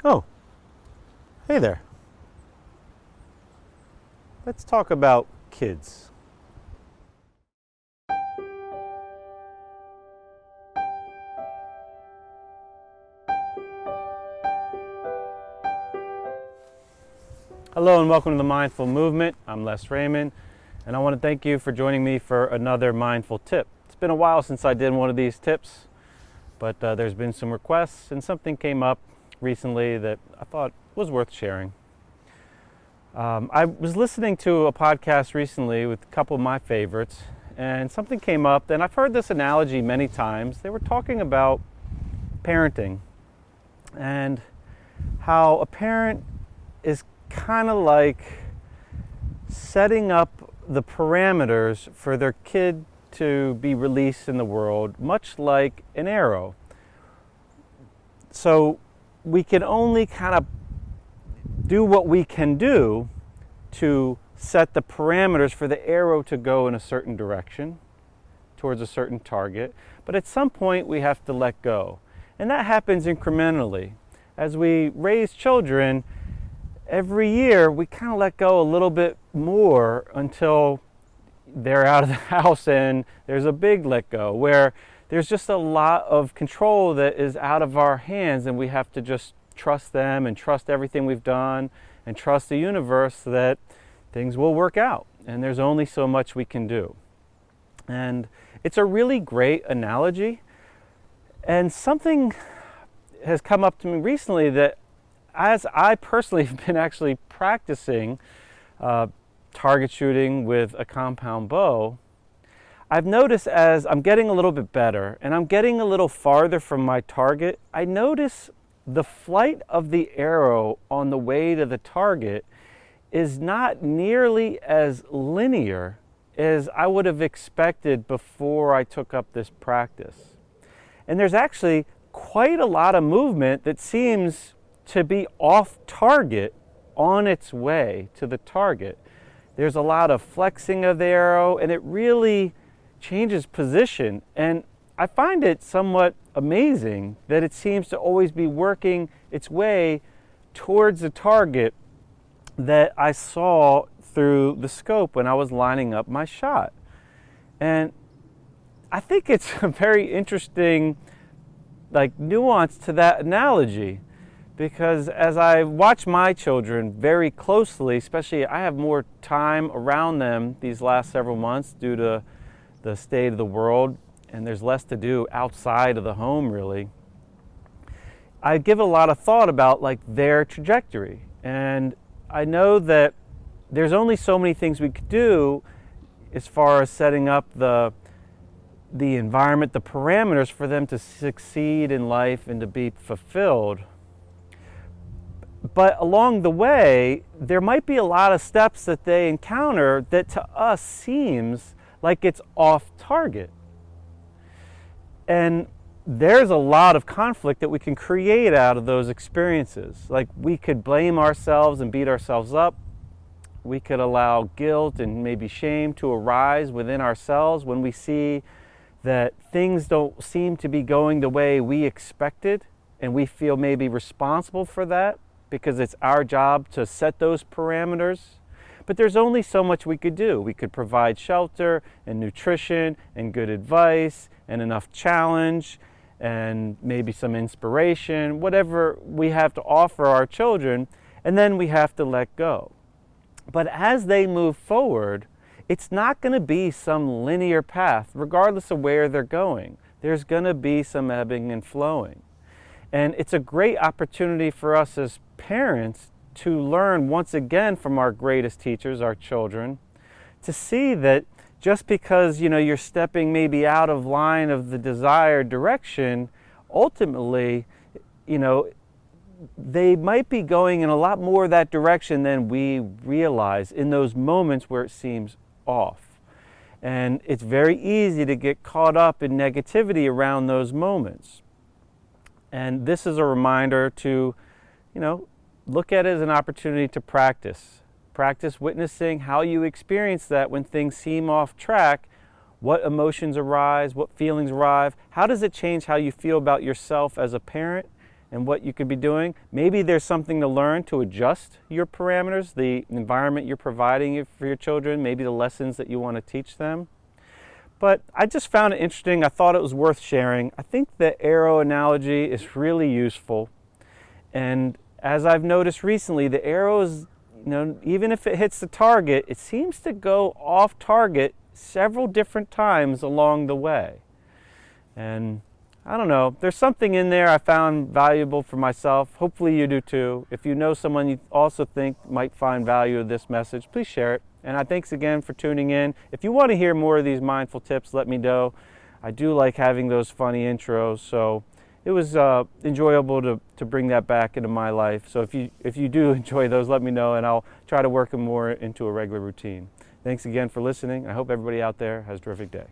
Oh, hey there. Let's talk about kids. Hello and welcome to the Mindful Movement. I'm Les Raymond, and I want to thank you for joining me for another mindful tip. It's been a while since I did one of these tips, but there's been some requests and something came up recently that I thought was worth sharing. I was listening to a podcast recently with a couple of my favorites, and something came up, and I've heard this analogy many times. They were talking about parenting and how a parent is kind of like setting up the parameters for their kid to be released in the world, much like an arrow. So we can only kind of do what we can do to set the parameters for the arrow to go in a certain direction towards a certain target, but at some point we have to let go. And that happens incrementally. As we raise children, every year we kind of let go a little bit more until they're out of the house and there's a big let go where there's just a lot of control that is out of our hands, and we have to just trust them and trust everything we've done and trust the universe that things will work out, and there's only so much we can do. And it's a really great analogy, and something has come up to me recently that as I personally have been actually practicing target shooting with a compound bow, I've noticed as I'm getting a little bit better and I'm getting a little farther from my target, I notice the flight of the arrow on the way to the target is not nearly as linear as I would have expected before I took up this practice. And there's actually quite a lot of movement that seems to be off target on its way to the target. There's a lot of flexing of the arrow, and it really changes position. And I find it somewhat amazing that it seems to always be working its way towards the target that I saw through the scope when I was lining up my shot. And I think it's a very interesting nuance to that analogy, because as I watch my children very closely, especially I have more time around them these last several months due to the state of the world, and there's less to do outside of the home really, I give a lot of thought about their trajectory. And I know that there's only so many things we could do as far as setting up the environment, the parameters for them to succeed in life and to be fulfilled. But along the way, there might be a lot of steps that they encounter that to us seems like it's off target. And there's a lot of conflict that we can create out of those experiences. Like, we could blame ourselves and beat ourselves up. We could allow guilt and maybe shame to arise within ourselves when we see that things don't seem to be going the way we expected, and we feel maybe responsible for that because it's our job to set those parameters. But there's only so much we could do. We could provide shelter and nutrition and good advice and enough challenge and maybe some inspiration, whatever we have to offer our children, and then we have to let go. But as they move forward, it's not going to be some linear path, regardless of where they're going. There's going to be some ebbing and flowing. And it's a great opportunity for us as parents to learn once again from our greatest teachers, our children, to see that just because you're stepping maybe out of line of the desired direction, ultimately, they might be going in a lot more that direction than we realize in those moments where it seems off. And it's very easy to get caught up in negativity around those moments. And this is a reminder to, look at it as an opportunity to practice. Practice witnessing how you experience that when things seem off track. What emotions arise, what feelings arise, how does it change how you feel about yourself as a parent and what you could be doing. Maybe there's something to learn to adjust your parameters, the environment you're providing for your children, maybe the lessons that you want to teach them. But I just found it interesting. I thought it was worth sharing. I think the arrow analogy is really useful. And as I've noticed recently, the arrows, even if it hits the target, it seems to go off target several different times along the way. And I don't know, there's something in there I found valuable for myself. Hopefully you do too. If you know someone you also think might find value in this message, please share it. And thanks again for tuning in. If you want to hear more of these mindful tips, let me know. I do like having those funny intros, so it was enjoyable to bring that back into my life. So if you do enjoy those, let me know, and I'll try to work them more into a regular routine. Thanks again for listening. I hope everybody out there has a terrific day.